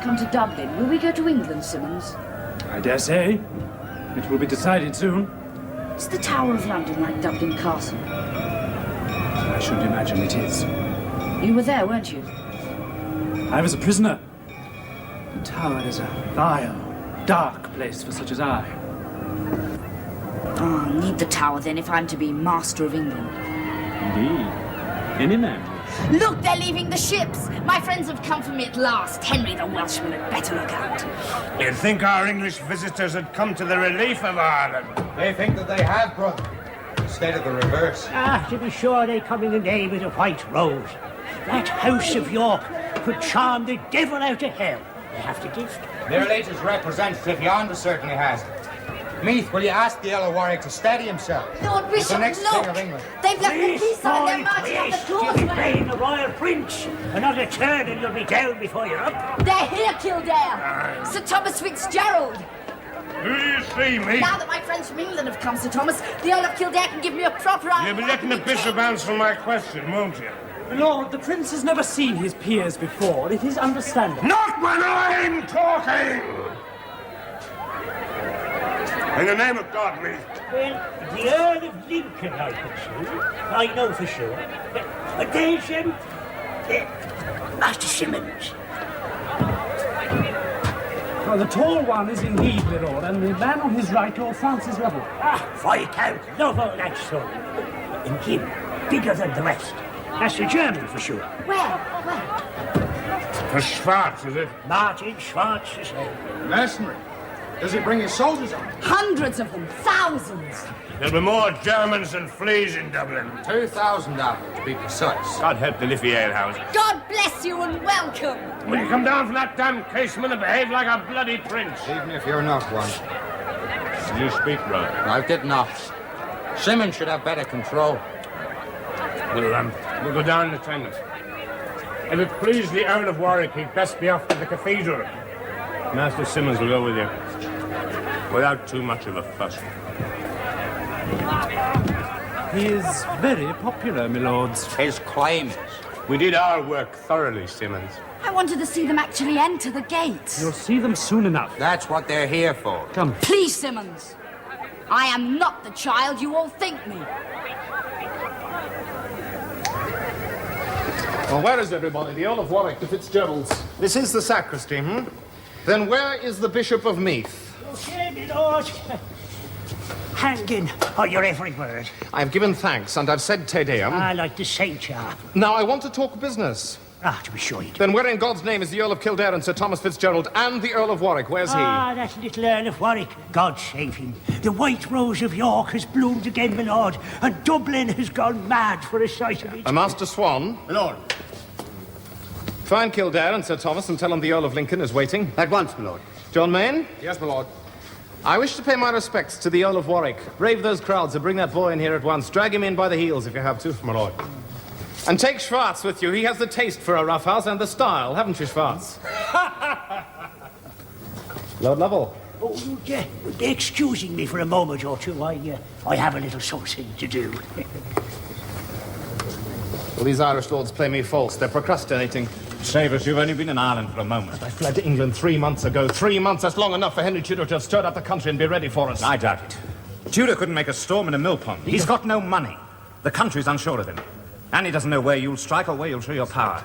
come to Dublin, will we go to England, Simmons? I dare say. It will be decided soon. Is the Tower of London like Dublin Castle? I should imagine it is. You were there, weren't you? I was a prisoner. The Tower is a vile, dark place for such as I. Oh, I'll need the Tower then if I'm to be master of England. Indeed. Any man. Look, they're leaving the ships. My friends have come for me at last. Henry the Welshman had better look out. You'd think our English visitors had come to the relief of Ireland. They think that they have, brother. Instead of the reverse. To be sure, they come in the name of the White Rose. That House of York could charm the devil out of hell. They have to gift. Their latest representative yonder certainly has. Meath, will you ask the Earl of Warwick to steady himself? Lord Bishop, the next look! King of England. They've left the peace sign. They're marching up the You'll be causeway. playing the Royal Prince. Another turn and you'll be down before you're up. They're here, Kildare. Sir Thomas Fitzgerald. Do you see me? Now that my friends from England have come, Sir Thomas, the Earl of Kildare can give me a proper answer. You'll be letting the bishop answer my question, won't you? Lord, the prince has never seen his peers before. It is understandable. Not when I'm talking! In the name of God, Meath. Well, the Earl of Lincoln, I could see. I know for sure. But there's, Master Simmons. Well, the tall one is indeed, my lord, and the man on his right, Lord Francis Lovell. Viscount, love all that sort. And him, bigger than the rest. That's the German for sure. Where? For Schwartz, is it? Martin Schwartz is here. Mercenary. Does he bring his soldiers on? Hundreds of them. Thousands. There'll be more Germans than fleas in Dublin. 2,000 of them, to be precise. God help the Liffey alehouse. God bless you and welcome. Will you come down from that damn casement and behave like a bloody prince? Even if you're not one. You speak right. I did not. Simmons should have better control. We'll go down in attendance. If it please the Earl of Warwick, he'd best be off to the cathedral. Master Simmons will go with you. Without too much of a fuss. He is very popular, my lords. His claim is. We did our work thoroughly, Simmons. I wanted to see them actually enter the gates. You'll see them soon enough. That's what they're here for. Come. Please, Simmons. I am not the child you all think me. Well, where is everybody? The Earl of Warwick, the Fitzgeralds. This is the sacristy, Then where is the Bishop of Meath? Okay, my lord. Hanging on your every word. I've given thanks, and I've said Te Deum. I like the Saint Jar. Now I want to talk business. To be sure you do. Then where in God's name is the Earl of Kildare and Sir Thomas Fitzgerald and the Earl of Warwick? Where's he? That little Earl of Warwick. God save him. The White Rose of York has bloomed again, my lord, and Dublin has gone mad for a sight of it. And Master Swan? My lord. Find Kildare and Sir Thomas and tell them the Earl of Lincoln is waiting. At once, my lord. John Main? Yes, my lord. I wish to pay my respects to the Earl of Warwick. Brave those crowds and bring that boy in here at once. Drag him in by the heels if you have to. My lord. And take Schwartz with you. He has the taste for a roughhouse and the style, haven't you, Schwartz? Lord Lovell. Oh, would you excusing me for a moment or two? I have a little something to do. Well, these Irish lords play me false. They're procrastinating. Save us, you've only been in Ireland for a moment. I fled to England 3 months ago. 3 months, that's long enough for Henry Tudor to have stirred up the country and be ready for us. I doubt it. Tudor couldn't make a storm in a mill pond. He's got no money. The country's unsure of him. And he doesn't know where you'll strike or where you'll show your power.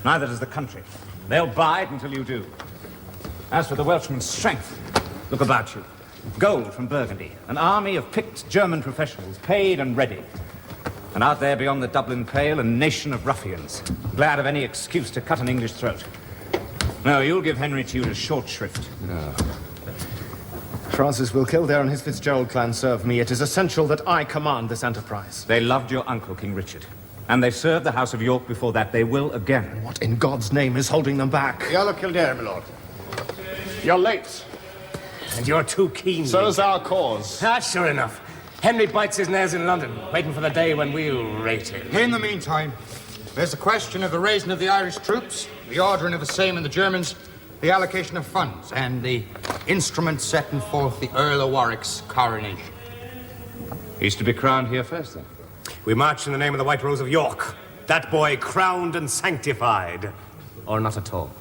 Neither does the country. They'll bide until you do. As for the Welshman's strength, look about you. Gold from Burgundy. An army of picked German professionals, paid and ready. And out there beyond the Dublin Pale, a nation of ruffians, glad of any excuse to cut an English throat. No, you'll give Henry Tudor short shrift. No. Francis will Kildare and his Fitzgerald clan serve me. It is essential that I command this enterprise. They loved your uncle, King Richard. And they served the House of York before that. They will again. What in God's name is holding them back? The Earl of Kildare, my lord. You're late. And you're too keen. So's our cause. That's sure enough. Henry bites his nails in London, waiting for the day when we'll rate him. In the meantime, there's the question of the raising of the Irish troops, the ordering of the same in the Germans, the allocation of funds, and the instrument setting forth the Earl of Warwick's coronation. He's to be crowned here first, then? We march in the name of the White Rose of York. That boy crowned and sanctified. Or not at all.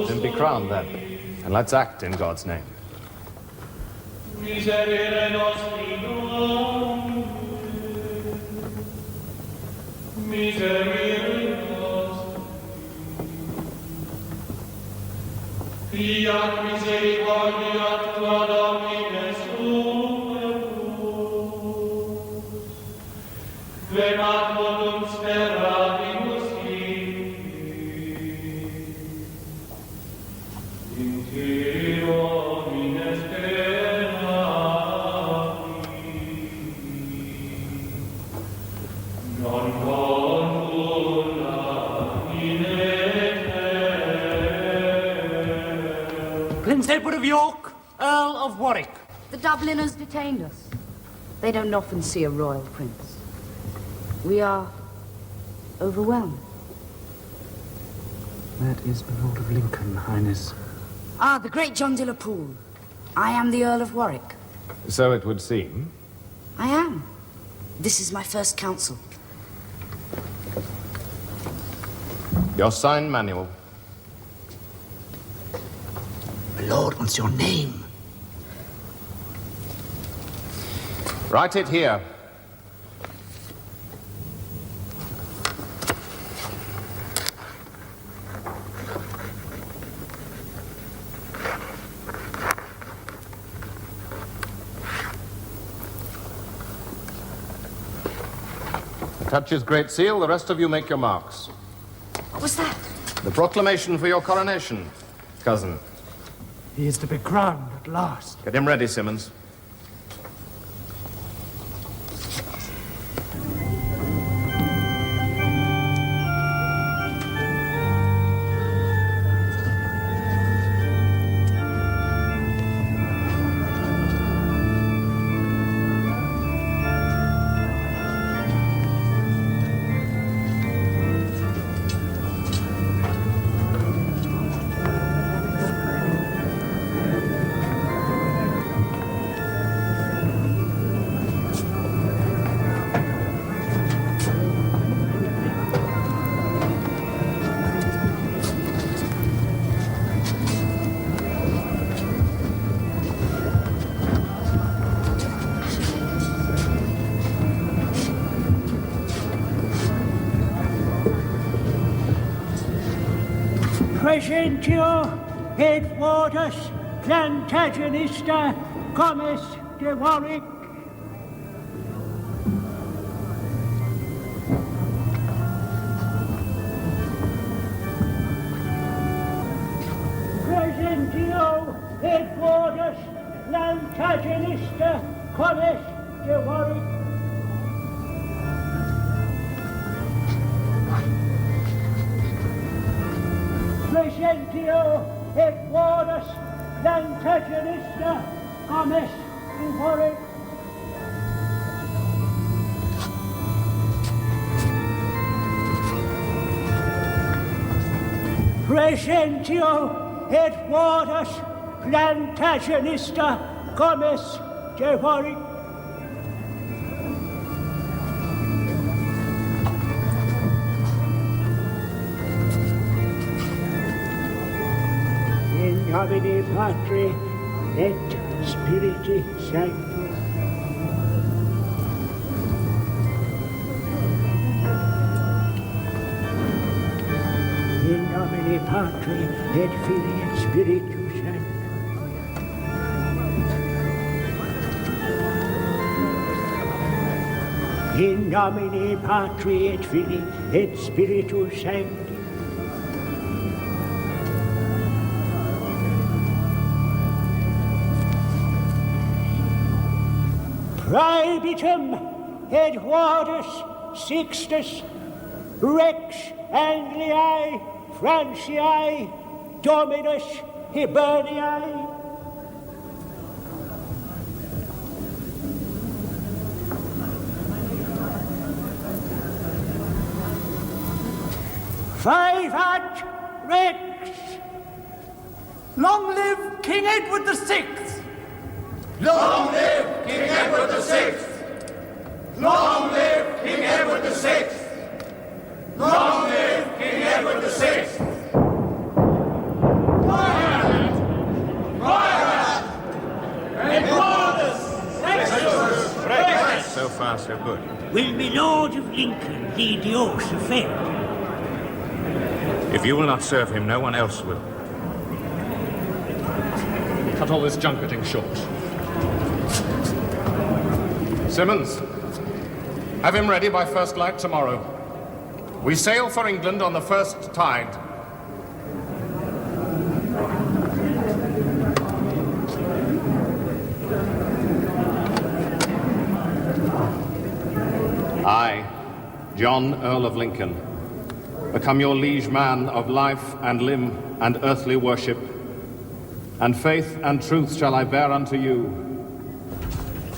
Then be crowned then, and let's act in God's name. Miserere nostri non, miserere nostri, fiat misericordia tua Domine sumus, vemat volum sperabimus in te Domine Prince Edward of York, Earl of Warwick. The Dubliners detained us. They don't often see a royal prince. We are overwhelmed. That is my Lord of Lincoln, Highness. Ah, the great John de la Pole. I am the Earl of Warwick. So it would seem. I am. This is my first council. Your sign manual. My lord wants your name. Write it here. Touch his great seal, the rest of you make your marks. What was that? The proclamation for your coronation, cousin. He is to be crowned at last. Get him ready, Simmons. Presentio et votus Plantagenista Comes de Warwick. Presentio et votus Plantagenista Comes de Warwick. Presentio et votus Plantagenista Comes de Warwick. Presentio et votus Plantagenista Comes de Warwick. In nomine Patri et Spiritus Sancti. In nomine Patri et Filii et Spiritus Sancti. In nomine Patri et Filii et Spiritus Sancti. Praebitum et Vadus Sixtus Rex Angliae Franciae Dominus Hiberniae. Vivat Rex! Long live King Edward VI! Long live King Edward VI! Long live King Edward VI! Long live King Edward VI! Quiet! Quiet! And So far, so good. Will my Lord of Lincoln lead the oath of fair? If you will not serve him, no one else will. Cut all this junketing short. Simmons, have him ready by first light tomorrow. We sail for England on the first tide. I, John, Earl of Lincoln, become your liege man of life and limb and earthly worship, and faith and truth shall I bear unto you.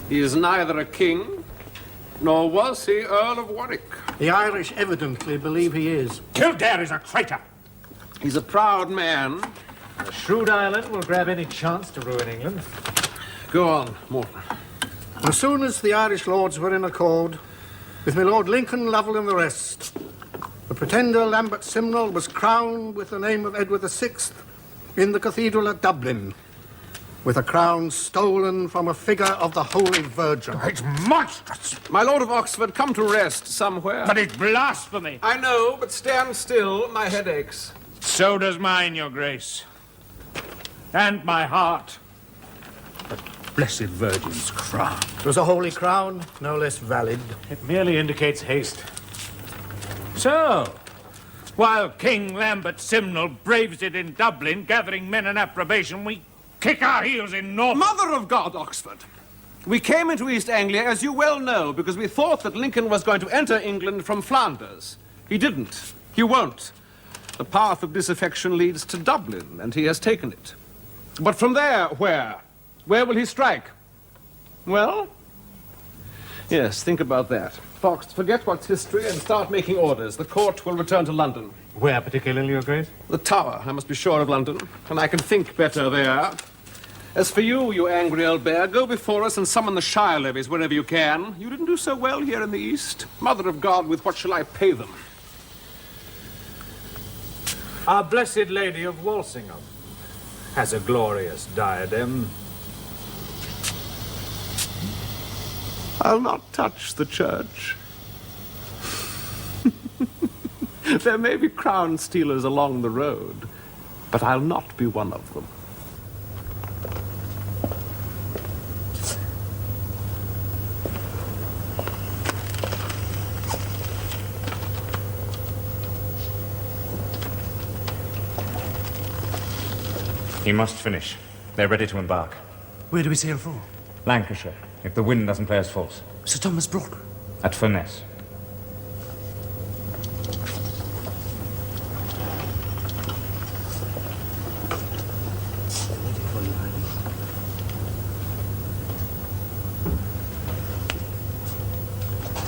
He is neither a king, nor was he Earl of Warwick. The Irish evidently believe he is. Kildare is a traitor! He's a proud man. A shrewd Ireland will grab any chance to ruin England. Go on, Morton. As soon as the Irish lords were in accord, with my Lord Lincoln, Lovell, and the rest, the pretender Lambert Simnel was crowned with the name of Edward VI in the cathedral at Dublin, with a crown stolen from a figure of the Holy Virgin. It's monstrous! My Lord of Oxford, come to rest somewhere. But it's blasphemy! I know, but stand still. My head aches. So does mine, your grace. And my heart. The Blessed Virgin's crown. It was a holy crown, no less valid. It merely indicates haste. So, while King Lambert Simnel braves it in Dublin, gathering men and approbation, we kick our heels in Norfolk. Mother of God, Oxford. We came into East Anglia, as you well know, because we thought that Lincoln was going to enter England from Flanders. He didn't. He won't. The path of disaffection leads to Dublin, and he has taken it. But from there, where? Where will he strike? Well? Yes, think about that. Fox, forget what's history and start making orders. The court will return to London. Where particularly, Your Grace? The Tower, I must be sure of London, and I can think better there. As for you, you angry old bear, go before us and summon the Shire levies wherever you can. You didn't do so well here in the East. Mother of God, with what shall I pay them? Our Blessed Lady of Walsingham has a glorious diadem. I'll not touch the church. There may be crown stealers along the road, but I'll not be one of them. He must finish. They're ready to embark. Where do we sail for? Lancashire, if the wind doesn't play us false. Sir Thomas Broughton. At Furness.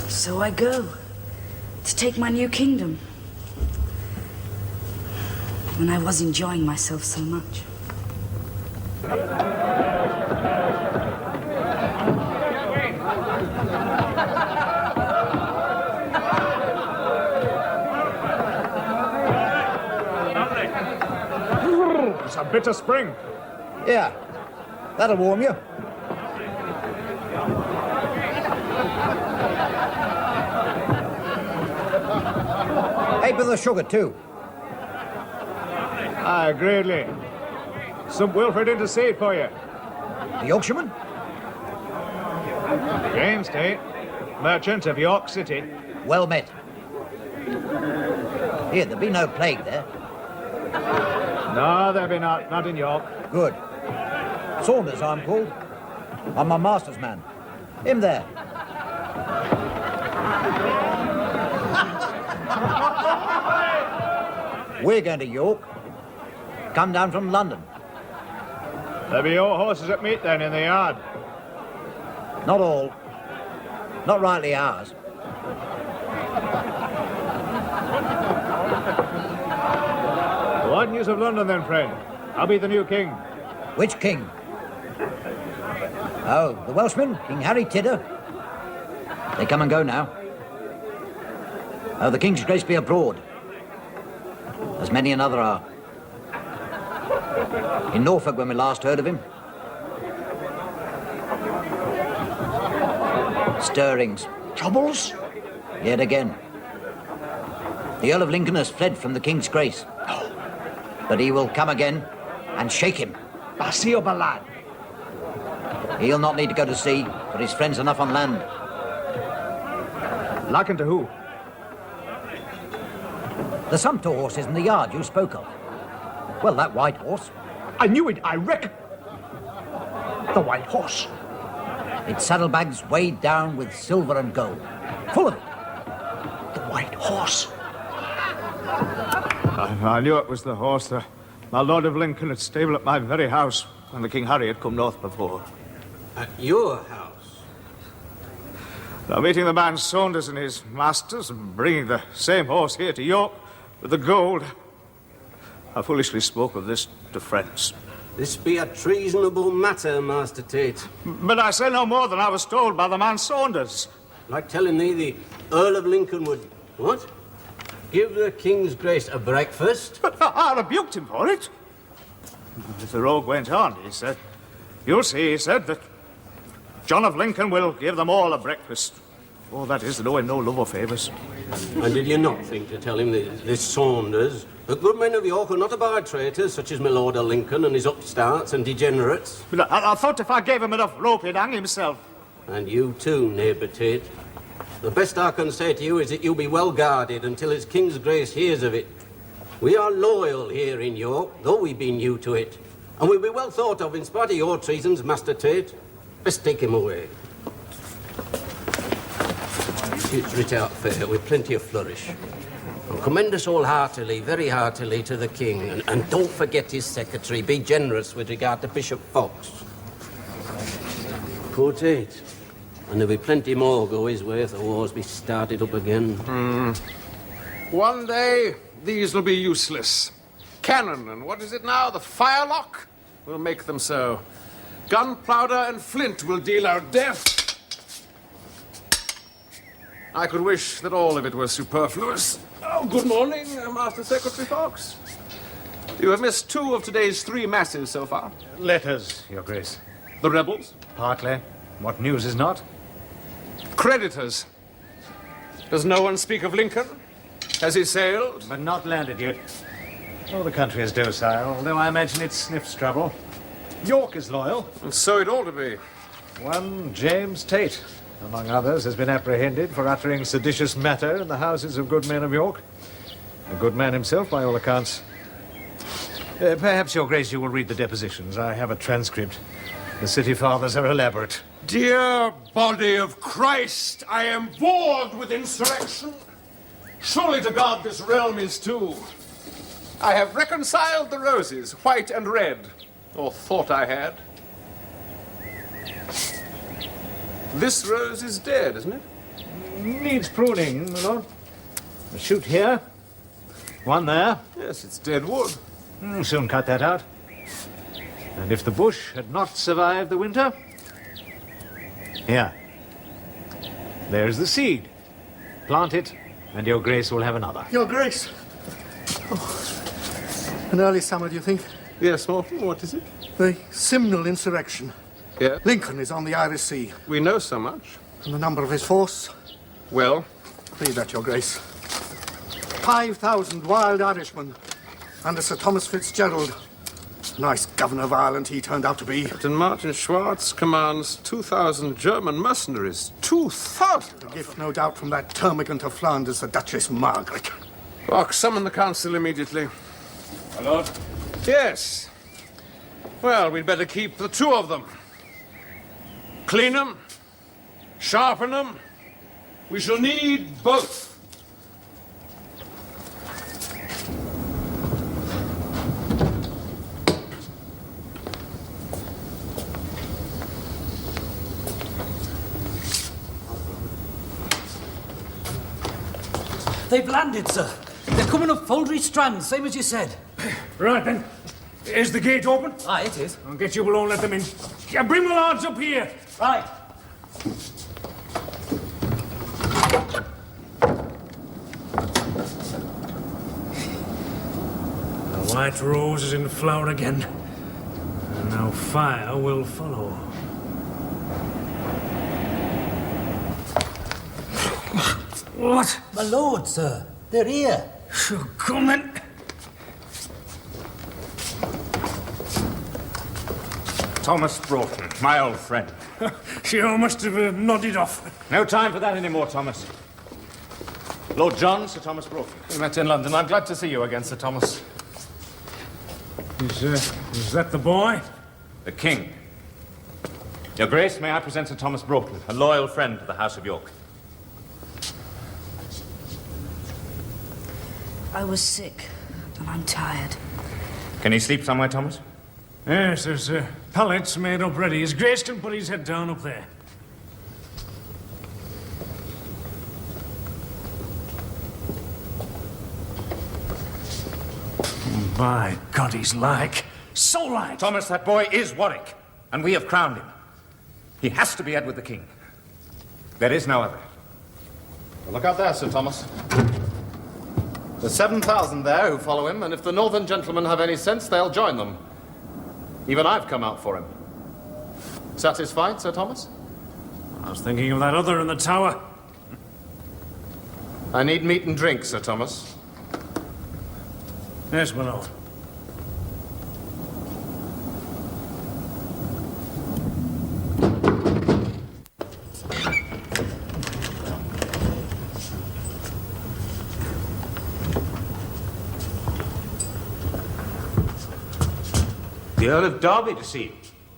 So I go to take my new kingdom. When I was enjoying myself so much. It's a bitter spring. Yeah, that'll warm you. Ape with the sugar, too. Aye, greatly. Some Wilfred in to see it for you. The Yorkshireman? James Tate, merchant of York City. Well met. Here, there'll be no plague there. No, there be not in York. Good. Saunders, I'm called. I'm my master's man. Him there. We're going to York. Come down from London. There be your horses at meet then in the yard. Not all. Not rightly ours. What news of London then, friend? I'll be the new king. Which king? Oh, the Welshman, King Henry Tudor. They come and go now. Oh, the King's Grace be abroad, as many another are. In Norfolk when we last heard of him. Stirrings. Troubles? Yet again. The Earl of Lincoln has fled from the King's Grace. But he will come again and shake him. Basio Balad. He'll not need to go to sea, for his friends enough on land. Likened to who? The sumpter horses in the yard you spoke of. Well, that white horse. I knew it, I reckon. The white horse. Its saddlebags weighed down with silver and gold. Full of it. The white horse. I knew it was the horse that my Lord of Lincoln had stabled at my very house when the King Harry had come north before. At your house? Now, meeting the man Saunders and his masters and bringing the same horse here to York with the gold, I foolishly spoke of this to friends. This be a treasonable matter, Master Tate. But I say no more than I was told by the man Saunders. Like telling thee the Earl of Lincoln would, what? Give the King's Grace a breakfast? But I rebuked him for it. As the rogue went on, he said, "You'll see," he said, "that John of Lincoln will give them all a breakfast. Oh, that is, to know him no love or favours." And did you not think to tell him that this Saunders, the good men of York, are not abide traitors such as my Lord of Lincoln and his upstarts and degenerates? But I thought if I gave him enough rope, he'd hang himself. And you too, neighbour Tate. The best I can say to you is that you'll be well guarded until his King's Grace hears of it. We are loyal here in York, though we be new to it. And we'll be well thought of in spite of your treasons, Master Tate. Best take him away. It's writ out fair, with plenty of flourish. And commend us all heartily, very heartily, to the King. And don't forget his secretary. Be generous with regard to Bishop Fox. Poor Tate. And there'll be plenty more go his way if the wars be started up again. One day, these will be useless. Cannon and what is it now, the firelock? We'll make them so. Gunpowder and flint will deal out death. I could wish that all of it were superfluous. Oh, good morning, Master Secretary Fox. You have missed 2 of today's 3 masses so far. Letters, Your Grace. The rebels? Partly. What news is not? Creditors. Does no one speak of Lincoln? Has he sailed? But not landed yet. Oh, the country is docile, although I imagine it sniffs trouble. York is loyal. And so it ought to be. One James Tate, among others, has been apprehended for uttering seditious matter in the houses of good men of York. A good man himself, by all accounts. Perhaps, Your Grace, you will read the depositions. I have a transcript. The city fathers are elaborate. Dear body of Christ, I am bored with insurrection. Surely to God this realm is too. I have reconciled the roses, white and red, or thought I had. This rose is dead, isn't it? Needs pruning, my lord. A shoot here. One there. Yes, it's dead wood. Soon cut that out. And if the bush had not survived the winter... Here. There's the seed. Plant it, and Your Grace will have another. Your Grace. Oh. An early summer, do you think? Yes, Morton, what is it? The Simnel insurrection. Yeah? Lincoln is on the Irish Sea. We know so much. And the number of his force? Well? Read that, Your Grace. 5,000 wild Irishmen under Sir Thomas Fitzgerald. Nice governor of Ireland he turned out to be. Captain Martin Schwartz commands 2,000 German mercenaries. 2,000? A gift, no doubt, from that termagant of Flanders, the Duchess Margaret. Fox, summon the council immediately. My lord? Yes. Well, we'd better keep the 2 of them. Clean them, sharpen them. We shall need both. They've landed, sir. They're coming up Foldry Strand, same as you said. Right then. Is the gate open? Aye, it is. I'll get you alone, let them in. Yeah, bring the lords up here. Right. The white rose is in flower again. And now fire will follow. What? My lord, sir. They're here. Come then. Thomas Broughton, my old friend. You must have nodded off. No time for that anymore, Thomas. Lord John, Sir Thomas Broughton. We met in London. I'm glad to see you again, Sir Thomas. Is that the boy? The King. Your Grace, may I present Sir Thomas Broughton, a loyal friend to the House of York. I was sick, and I'm tired. Can he sleep somewhere, Thomas? Yes, there's pallets made up ready. His Grace can put his head down up there. By God, he's like. So like. Thomas, that boy is Warwick, and we have crowned him. He has to be Edward the King. There is no other. Well, look out there, Sir Thomas. There's 7,000 there who follow him, and if the northern gentlemen have any sense, they'll join them. Even I've come out for him. Satisfied, Sir Thomas? I was thinking of that other in the tower. I need meat and drink, Sir Thomas. Yes, my lord. The Earl of Derby to see you,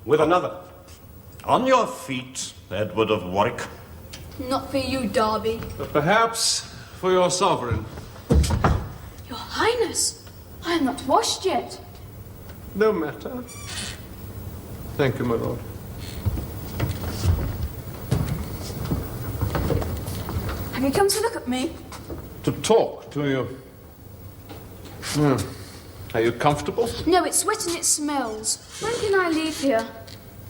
with another. On your feet, Edward of Warwick. Not for you, Derby. But perhaps for your sovereign. Your Highness, I am not washed yet. No matter. Thank you, my lord. Have you come to look at me? To talk to you. Are you comfortable? No, it's wet and it smells. When can I leave here?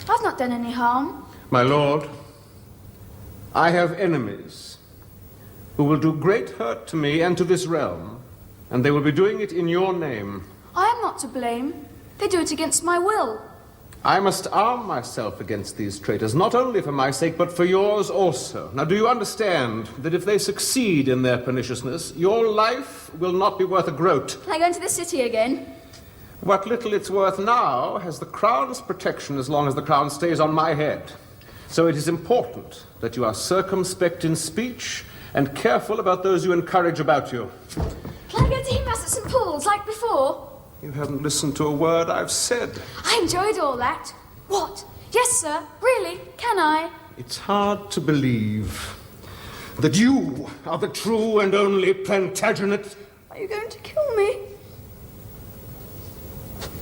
I've not done any harm. My lord, I have enemies who will do great hurt to me and to this realm, and they will be doing it in your name. I am not to blame. They do it against my will. I must arm myself against these traitors, not only for my sake, but for yours also. Now, do you understand that if they succeed in their perniciousness, your life will not be worth a groat? Can I go into the city again? What little it's worth now has the crown's protection as long as the crown stays on my head. So it is important that you are circumspect in speech and careful about those you encourage about you. Can I go to him at St. Paul's like before? You haven't listened to a word I've said. I enjoyed all that. What? Yes, sir. Really? Can I? It's hard to believe that you are the true and only Plantagenet. Are you going to kill me?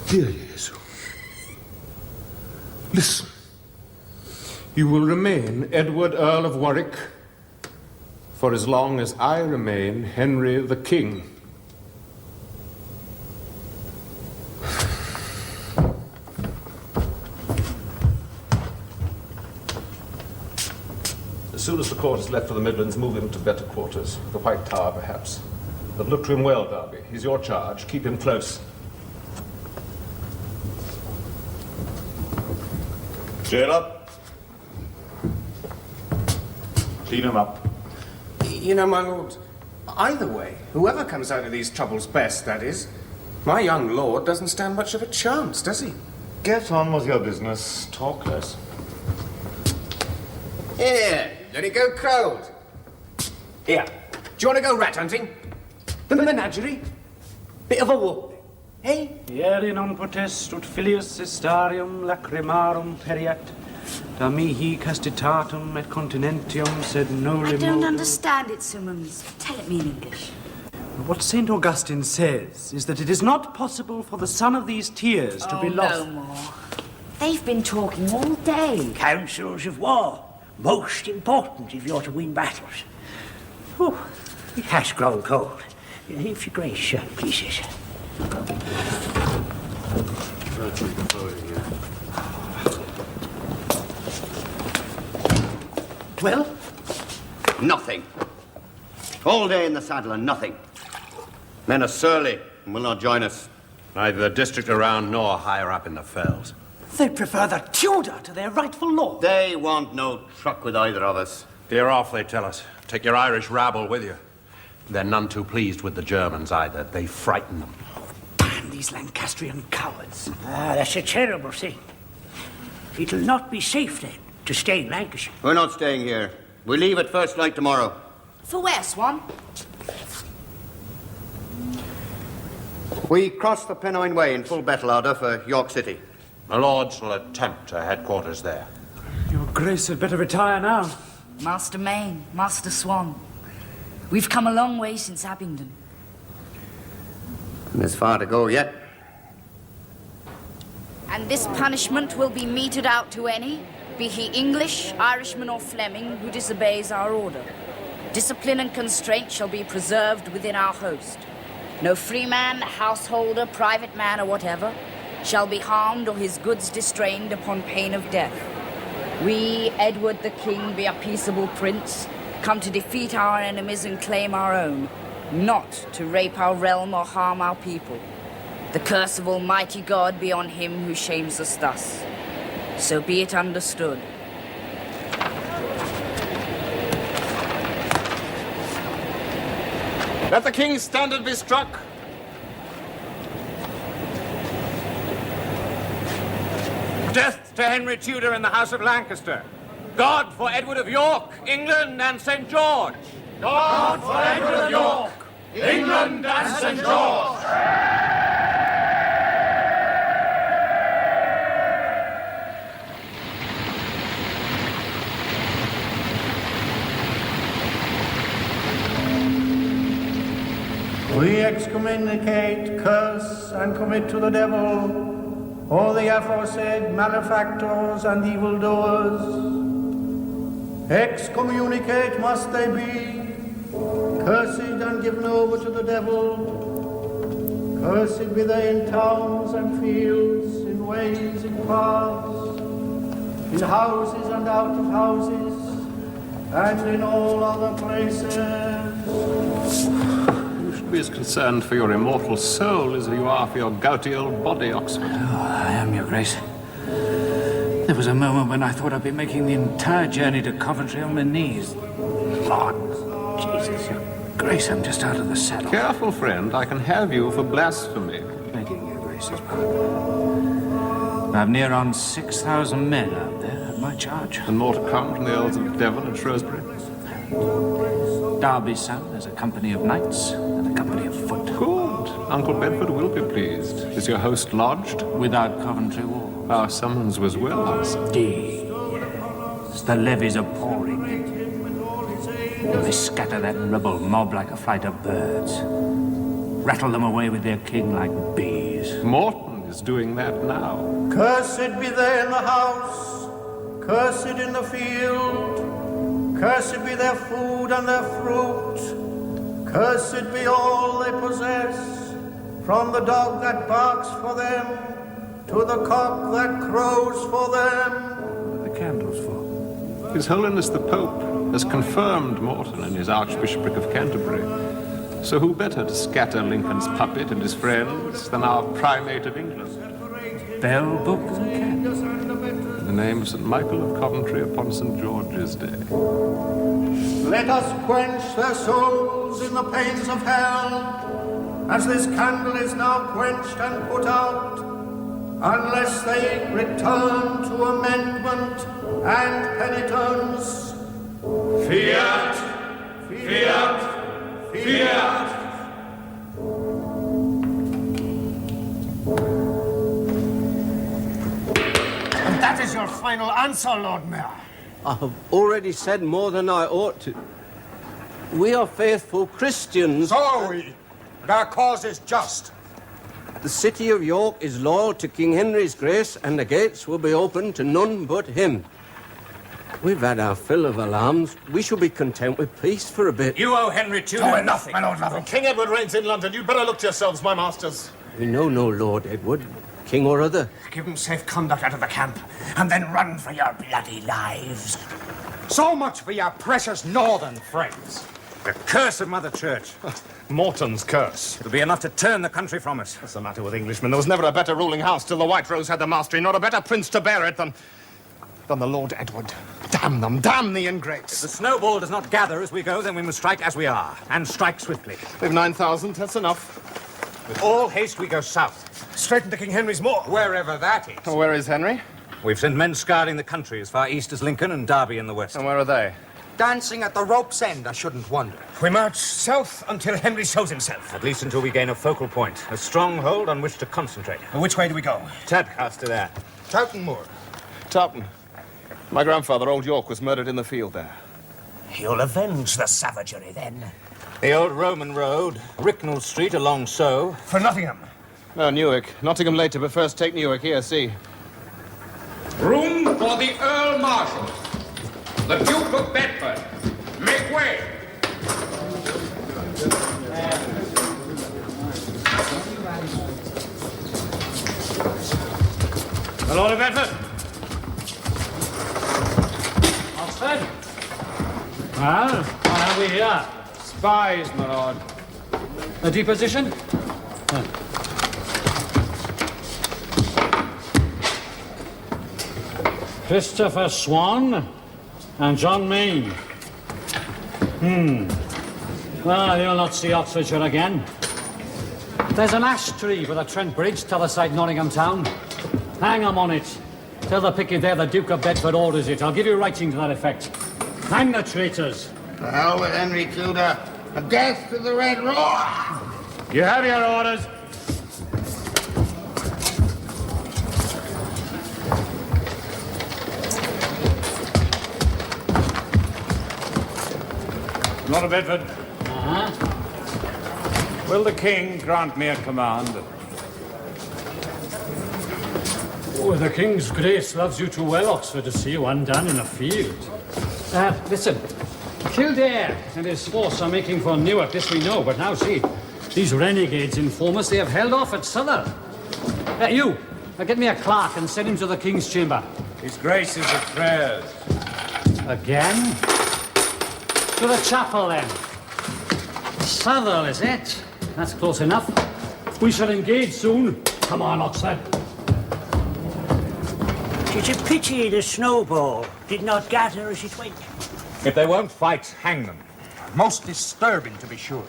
Dear Jesu, listen. You will remain Edward, Earl of Warwick, for as long as I remain Henry the King. As soon as the court is left for the Midlands, move him to better quarters. The White Tower, perhaps. But look to him well, Derby. He's your charge. Keep him close. Cheer up. Clean him up. You know, my lord, either way, whoever comes out of these troubles best, that is, my young lord doesn't stand much of a chance, does he? Get on with your business. Talk less. Here, let it go cold. Here, do you want to go rat hunting? The menagerie? Bit of a walk, hey? Ieri non potest ut filius estarium lacrimarum periat, da mihi castitatum et continentium sed noli I don't modo. understand it, Simmons. Tell it me in English. What St. Augustine says is that it is not possible for the son of these tears to be lost. No more. They've been talking all day. Councils of war. Most important if you're to win battles. Oh, it has grown cold. If your grace pleases. Well? Nothing. All day in the saddle and nothing. Men are surly and will not join us. Neither the district around nor higher up in the fells. They prefer the Tudor to their rightful lord. They want no truck with either of us. Clear off, they tell us. Take your Irish rabble with you. They're none too pleased with the Germans either. They frighten them. Damn these Lancastrian cowards. Ah, that's a terrible thing. It'll not be safe then to stay in Lancashire. We're not staying here. We leave at first light tomorrow. For where, Swan? We cross the Pennine Way in full battle order for York City. My lords will attempt a headquarters there. Your Grace had better retire now. Master Main, Master Swan. We've come a long way since Abingdon. And there's far to go yet. And this punishment will be meted out to any, be he English, Irishman or Fleming, who disobeys our order. Discipline and constraint shall be preserved within our host. No freeman, householder, private man, or whatever, shall be harmed or his goods distrained upon pain of death. We, Edward the King, be a peaceable prince, come to defeat our enemies and claim our own, not to rape our realm or harm our people. The curse of Almighty God be on him who shames us thus. So be it understood. Let the king's standard be struck. Death to Henry Tudor in the House of Lancaster. God for Edward of York, England and St. George. God for Edward of York, England and St. George. We excommunicate, curse, and commit to the devil all the aforesaid malefactors and evildoers. Excommunicate must they be, cursed and given over to the devil. Cursed be they in towns and fields, in ways, in paths, in houses and out of houses, and in all other places. Be as concerned for your immortal soul as you are for your gouty old body, Oxford. Oh, I am, Your Grace. There was a moment when I thought I'd be making the entire journey to Coventry on my knees. Lord Jesus, Your Grace, I'm just out of the saddle. Careful, friend. I can have you for blasphemy. Begging Your Grace's pardon. I've near on 6,000 men out there at my charge. And more to come from the Earls of Devon and Shrewsbury. Derby's son, there's a company of knights and a company of foot. Good. Uncle Bedford will be pleased. Is your host lodged? Without Coventry walls. Our summons was well answered. Yes. The levies are pouring in. They scatter that rebel mob like a flight of birds. Rattle them away with their king like bees. Morton is doing that now. Cursed be they in the house, cursed in the field. Cursed be their food and their fruit. Cursed be all they possess, from the dog that barks for them to the cock that crows for them. What are the candles for? His Holiness the Pope has confirmed Morton in his Archbishopric of Canterbury. So who better to scatter Lincoln's puppet and his friends than our primate of England? Bell, books, and candles. In the name of St. Michael of Coventry upon St. George's Day. Let us quench their souls in the pains of hell, as this candle is now quenched and put out, unless they return to amendment and penitence. Fiat! Fiat! Fiat! And that is your final answer, Lord Mayor. I have already said more than I ought to. We are faithful Christians. So are we. But our cause is just. The city of York is loyal to King Henry's grace, and the gates will be open to none but him. We've had our fill of alarms. We shall be content with peace for a bit. You owe Henry Tudor Oh, nothing, my Lord Lovell. King Edward reigns in London. You'd better look to yourselves, my masters. We know no Lord Edward, king or other. Give him safe conduct out of the camp, and then run for your bloody lives. So much for your precious northern friends. The curse of Mother Church. Morton's curse. It'll be enough to turn the country from us. What's the matter with Englishmen? There was never a better ruling house till the White Rose had the mastery, nor a better prince to bear it than the Lord Edward. Damn them, damn the ingrates. If the snowball does not gather as we go, then we must strike as we are, and strike swiftly. We've 9,000, that's enough. With all haste, we go south, straight into King Henry's moor. Wherever that is. Where is Henry? We've sent men scouring the country as far east as Lincoln and Derby in the west. And where are they? Dancing at the rope's end, I shouldn't wonder. We march south until Henry shows himself. At least until we gain a focal point, a stronghold on which to concentrate. Which way do we go? Tadcaster there. Towton Moor. Towton. My grandfather, Old York, was murdered in the field there. You'll avenge the savagery, then. The old Roman road, Ricknell Street along So. For Nottingham. No, Newark. Nottingham later, but first take Newark. Here, see. Room for the Earl Marshal, the Duke of Bedford. Make way. The Lord of Bedford. Oxford. Well, what have we here? Spies, my lord. A deposition? Christopher Swan and John Main. Well, you'll not see Oxfordshire again. There's an ash tree by the Trent Bridge, t'other side Nottingham town. Hang 'em on it. Tell the picket there the Duke of Bedford orders it. I'll give you writing to that effect. Hang the traitors. To hell with Henry Tudor. A death to the Red Roar. You have your orders. Lord of Bedford. Will the king grant me a command? Oh, the King's Grace loves you too well, Oxford, to see you undone in a field. Listen. Kildare and his force are making for Newark, this we know, but now see, these renegades inform us they have held off at Southern. You, get me a clerk and send him to the King's chamber. His Grace is at prayers. Again? To the chapel, then. Southern, is it? That's close enough. We shall engage soon. Come on, Oxford. It's a pity the snowball did not gather as it went. If they won't fight, hang them. Most disturbing, to be sure.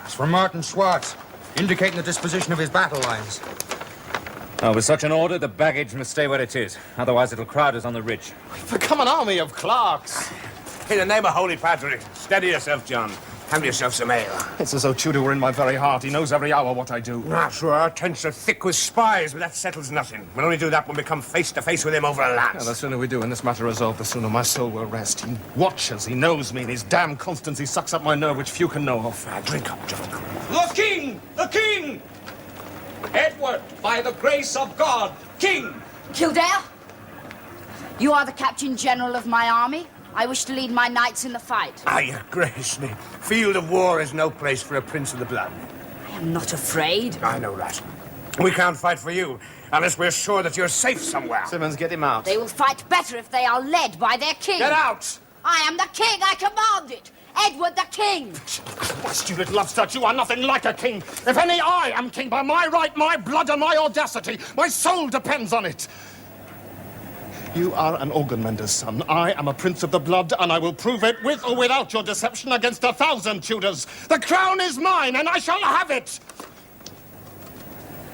It's from Martin Schwartz, indicating the disposition of his battle lines. Oh, with such an order, the baggage must stay where it is. Otherwise, it'll crowd us on the ridge. We've become an army of clerks. In the name of Holy Padre, steady yourself, John. Have yourself some ale. It's as though Tudor were in my very heart. He knows every hour what I do. Not sure our tents are thick with spies, but that settles nothing. We'll only do that when we come face to face with him over a lance. The sooner we do and this matter resolved, the sooner my soul will rest. He watches, he knows me, and his damn constancy sucks up my nerve, which few can know of. Drink up, John. The King! The King! Edward, by the grace of God, King! Kildare, you are the Captain General of my army. I wish to lead my knights in the fight. Your Grace, me. Field of war is no place for a prince of the blood. I am not afraid. I know that. We can't fight for you unless we're sure that you're safe somewhere. Simmons, get him out. They will fight better if they are led by their king. Get out! I am the king. I command it. Edward the king. My stupid love-start, you are nothing like a king. If any, I am king by my right, my blood, and my audacity. My soul depends on it. You are an organ-mender's son. I am a prince of the blood, and I will prove it with or without your deception against 1,000 Tudors. The crown is mine, and I shall have it.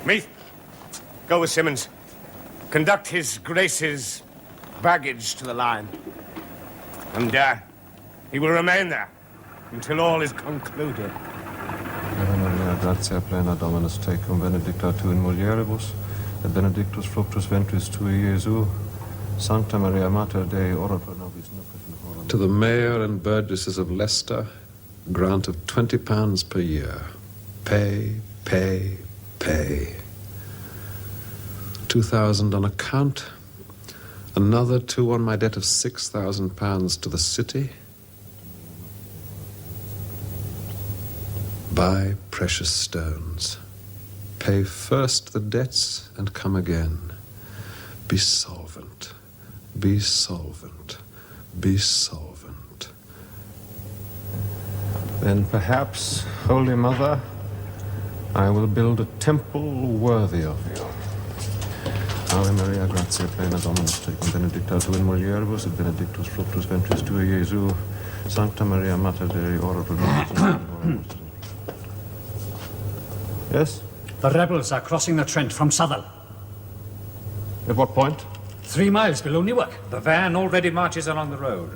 Meath, go with Simmons. Conduct his Grace's baggage to the line. And, he will remain there until all is concluded. Gratia plena Dominus tecum benedicta tu in mulieribus, et benedictus fructus ventris tui, Iesu. Sancta Maria Mater Dei, ora pro nobis nunc et in hora. To the mayor and burgesses of Leicester, a grant of £20 per year. Pay, pay, pay. 2,000 on account. Another 2 on my debt of £6,000 to the city. Buy precious stones. Pay first the debts and come again. Be solvent. Be solvent. Be solvent. Then perhaps, Holy Mother, I will build a temple worthy of you. Ave Maria, gratia plena Dominus tecum, benedicta tu in mulieribus, et benedictus fructus ventris tui, Iesu. Sancta Maria, Mater Dei, ora pro nobis. Yes? The rebels are crossing the Trent from Southwell. At what point? 3 miles below Newark. The van already marches along the road.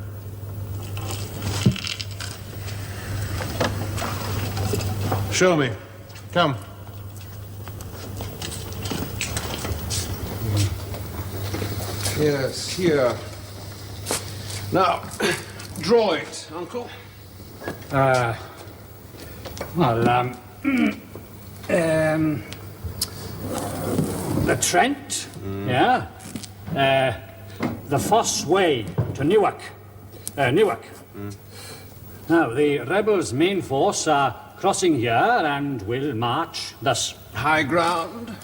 Show me. Come. Yes, here. Now, draw it, Uncle. The Trent, yeah. The Foss Way to Newark. Newark. Now, the rebels' main force are crossing here and will march thus. High ground?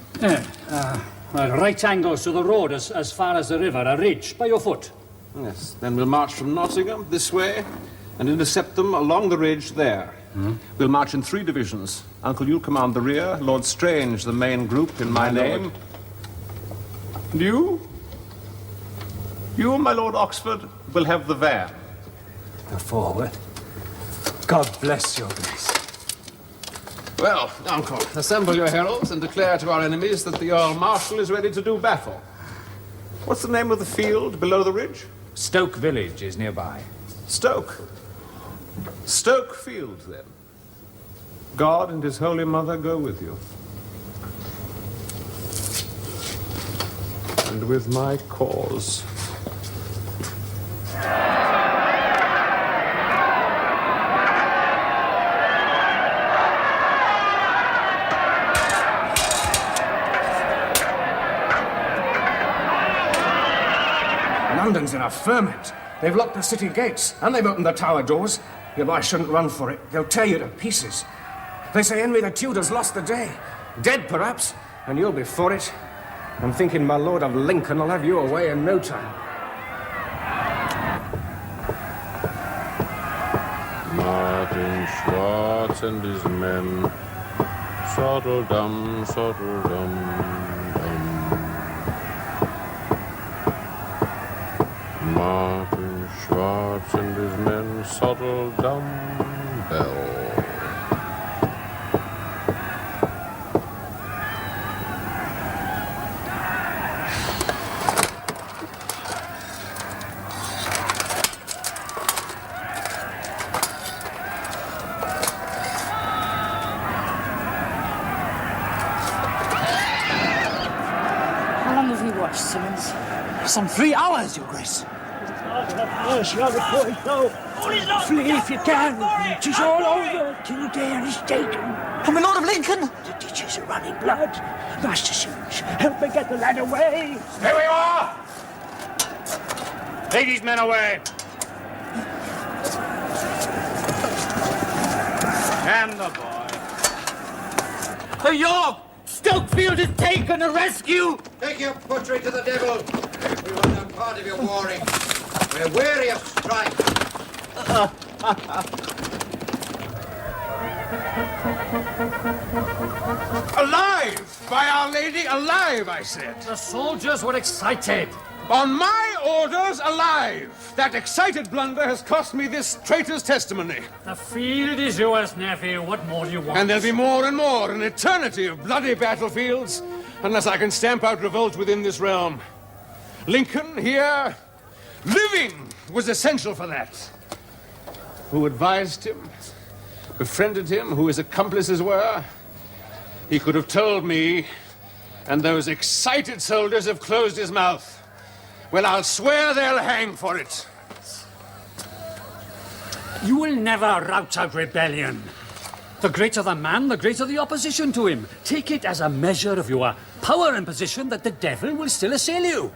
Right angles to the road as far as the river, a ridge by your foot. Yes, then we'll march from Nottingham this way and intercept them along the ridge there. We'll march in 3 divisions. Uncle, you'll command the rear, Lord Strange, the main group in my name. And you? You, my Lord Oxford, will have the van. Go forward. God bless your grace. Well, Uncle, assemble your heralds and declare to our enemies that the Earl Marshal is ready to do battle. What's the name of the field below the ridge? Stoke Village is nearby. Stoke. Stoke Field, then. God and His Holy Mother go with you. And with my cause. London's in a ferment. They've locked the city gates, and they've opened the tower doors. Yet I shouldn't run for it. They'll tear you to pieces. They say Henry Tudor's lost the day. Dead, perhaps, and you'll be for it. I'm thinking my Lord of Lincoln will have you away in no time. Martin Schwartz and his men, Sottledum, Sottledum. Martin Schwartz and his men, Sottledum Bell. How long have you watched, Simmons? Some 3 hours, Your Grace. Mercy on the boy, no. Flee if you can. 'Tis all over. Kildare is taken. Oh, my Lord of Lincoln! The ditches are running blood. Master Simmons, help me get the lad away. Here we are! Take these men away. And the boy. York! Stokefield is taken! A rescue! Take your butchery to the devil. We want no part of your warring. We're weary of strife. Alive! By Our Lady, alive, I said. The soldiers were excited. On my orders, alive! That excited blunder has cost me this traitor's testimony. The field is yours, nephew. What more do you want? And there'll be more and more, an eternity of bloody battlefields, unless I can stamp out revolt within this realm. Lincoln, here, living, was essential for that. Who advised him, befriended him, who his accomplices were, he could have told me, and those excited soldiers have closed his mouth. Well, I'll swear they'll hang for it. You will never rout out rebellion. The greater the man, the greater the opposition to him. Take it as a measure of your power and position that the devil will still assail you.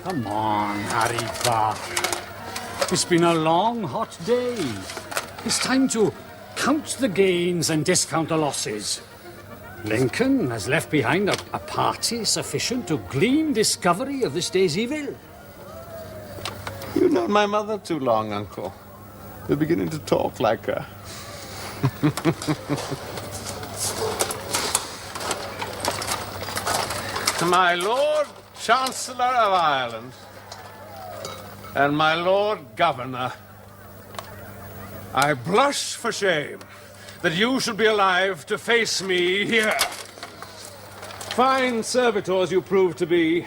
Come on, Harry Bar. It's been a long, hot day. It's time to count the gains and discount the losses. Lincoln has left behind a party sufficient to glean discovery of this day's evil. You've known my mother too long, Uncle. You're beginning to talk like her. My Lord Chancellor of Ireland and my Lord Governor, I blush for shame that you should be alive to face me here. Fine servitors you prove to be.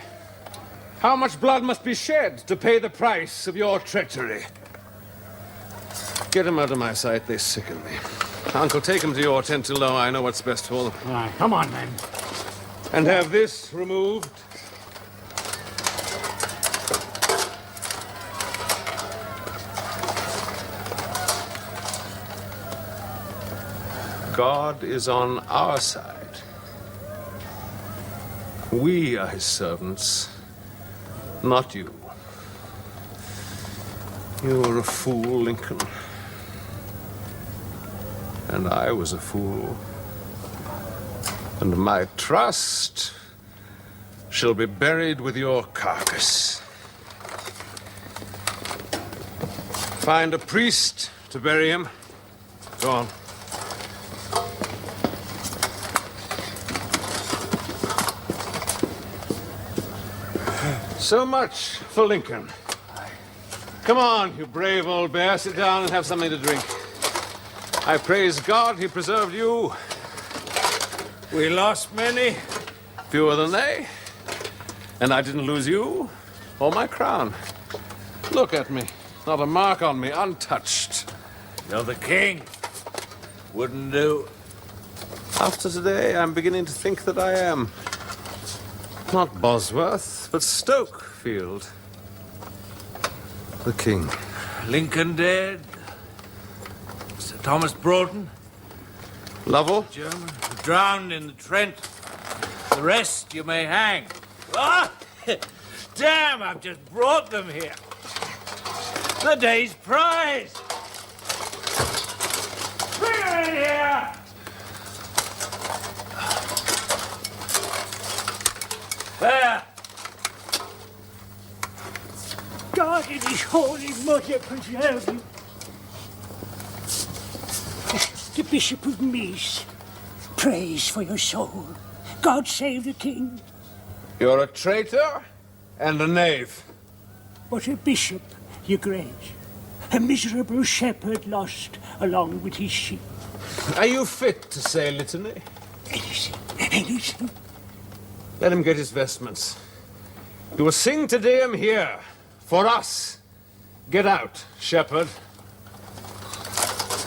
How much blood must be shed to pay the price of your treachery? Get them out of my sight, they sicken me. Uncle, take them to your tent till now I know what's best for them. All right, come on, then. And have this removed. God is on our side. We are his servants, not you. You were a fool, Lincoln. And I was a fool. And my trust shall be buried with your carcass. Find a priest to bury him. Go on. So much for Lincoln. Come on, you brave old bear. Sit down and have something to drink. I praise God he preserved you. We lost many. Fewer than they. And I didn't lose you or my crown. Look at me. Not a mark on me, untouched. You're the king. Wouldn't do. After today, I'm beginning to think that I am. Not Bosworth, but Stokefield. The king. Lincoln dead. Sir Thomas Broughton. Lovell. German. Drowned in the Trent. The rest you may hang. Ah! Damn, I've just brought them here. The day's prize. Bring her in here. There. God in his holy mother preserve you. The Bishop of Meath, praise for your soul. God save the king. You're a traitor and a knave. But a bishop, your grace. A miserable shepherd lost along with his sheep. Are you fit to say litany? Anything. Let him get his vestments. You will sing Te Deum here, for us. Get out, shepherd.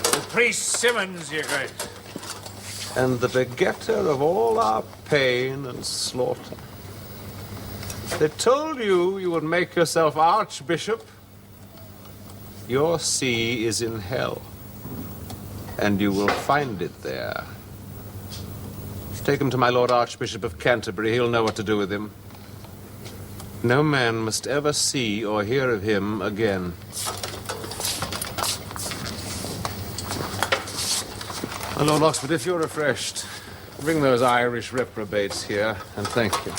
The priest Simmons, your grace. And the begetter of all our pain and slaughter. They told you you would make yourself archbishop. Your see is in hell, and you will find it there. Take him to my Lord Archbishop of Canterbury. He'll know what to do with him. No man must ever see or hear of him again. My Lord Oxford, if you're refreshed, bring those Irish reprobates here, and thank you.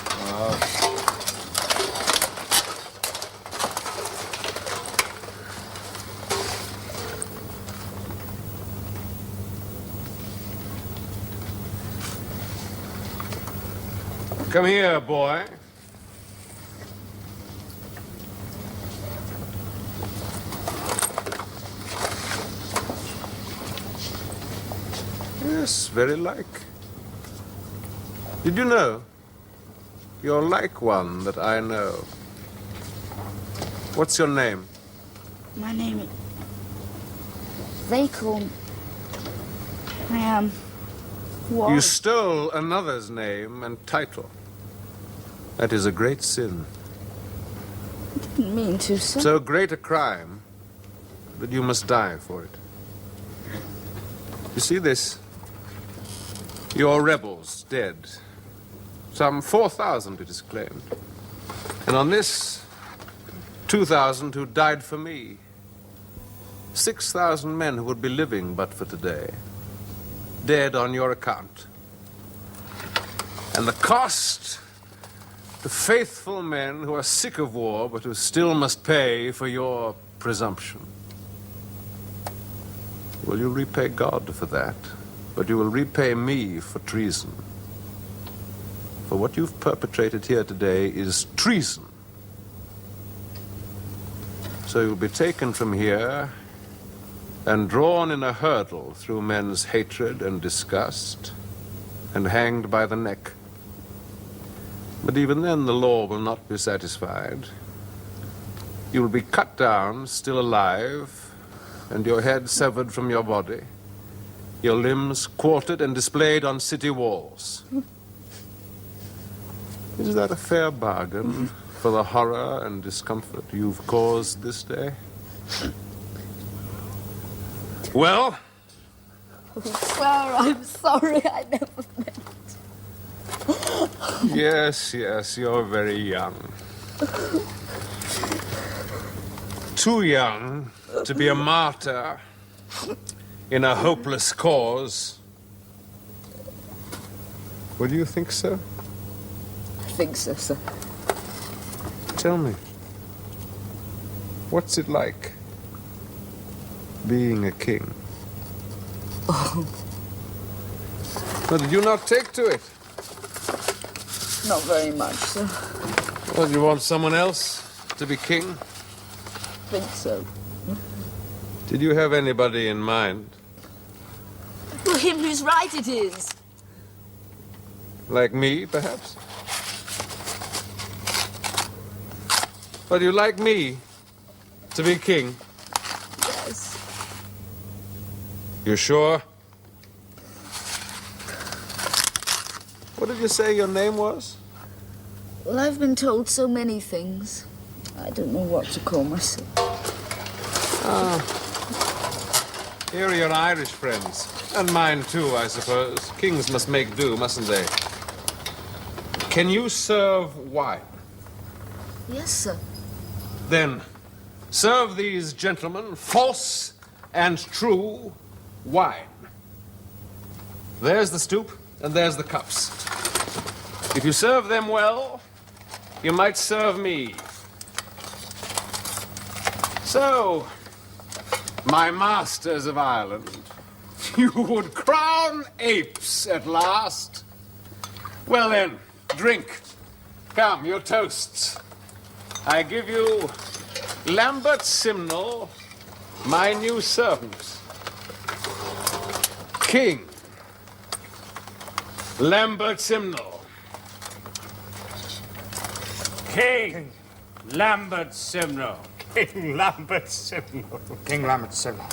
Come here, boy. Yes, very like. Did you know? You're like one that I know. What's your name? My name is... They call me... I am... What? You stole another's name and title. That is a great sin. I didn't mean to, sir. So great a crime that you must die for it. You see this? Your rebels dead. Some 4,000 it is claimed. And on this, 2,000 who died for me. 6,000 men who would be living but for today. Dead on your account. And the cost to faithful men who are sick of war but who still must pay for your presumption. Well, you'll repay God for that, but you will repay me for treason. For what you've perpetrated here today is treason. So you'll be taken from here and drawn in a hurdle through men's hatred and disgust and hanged by the neck. But even then the law will not be satisfied. You will be cut down, still alive, and your head severed from your body, your limbs quartered and displayed on city walls. Is that a fair bargain for the horror and discomfort you've caused this day? Well? Sir, I'm sorry, I never meant. Yes, yes, you're very young. Too young to be a martyr in a hopeless cause. Would you think so? I think so, sir. Tell me, what's it like being a king? Oh, Well, did you not take to it? not very much, sir. Well, you want someone else to be king? Think so. Did you have anybody in mind? Well, him who's right it is. Like me, perhaps? Would you like me to be king? Yes. You sure? What did you say your name was? Well, I've been told so many things. I don't know what to call myself. Ah. Here are your Irish friends. And mine too, I suppose. Kings must make do, mustn't they? Can you serve wine? Yes, sir. Then serve these gentlemen false and true wine. There's the stoop, and there's the cups. If you serve them well, you might serve me. So, my masters of Ireland, you would crown Apes at last. Well then, drink. Come, your toasts. I give you Lambert Simnel, my new servant. King Lambert Simnel. King Lambert Simnel. King Lambert Simnel. King Lambert Simnel.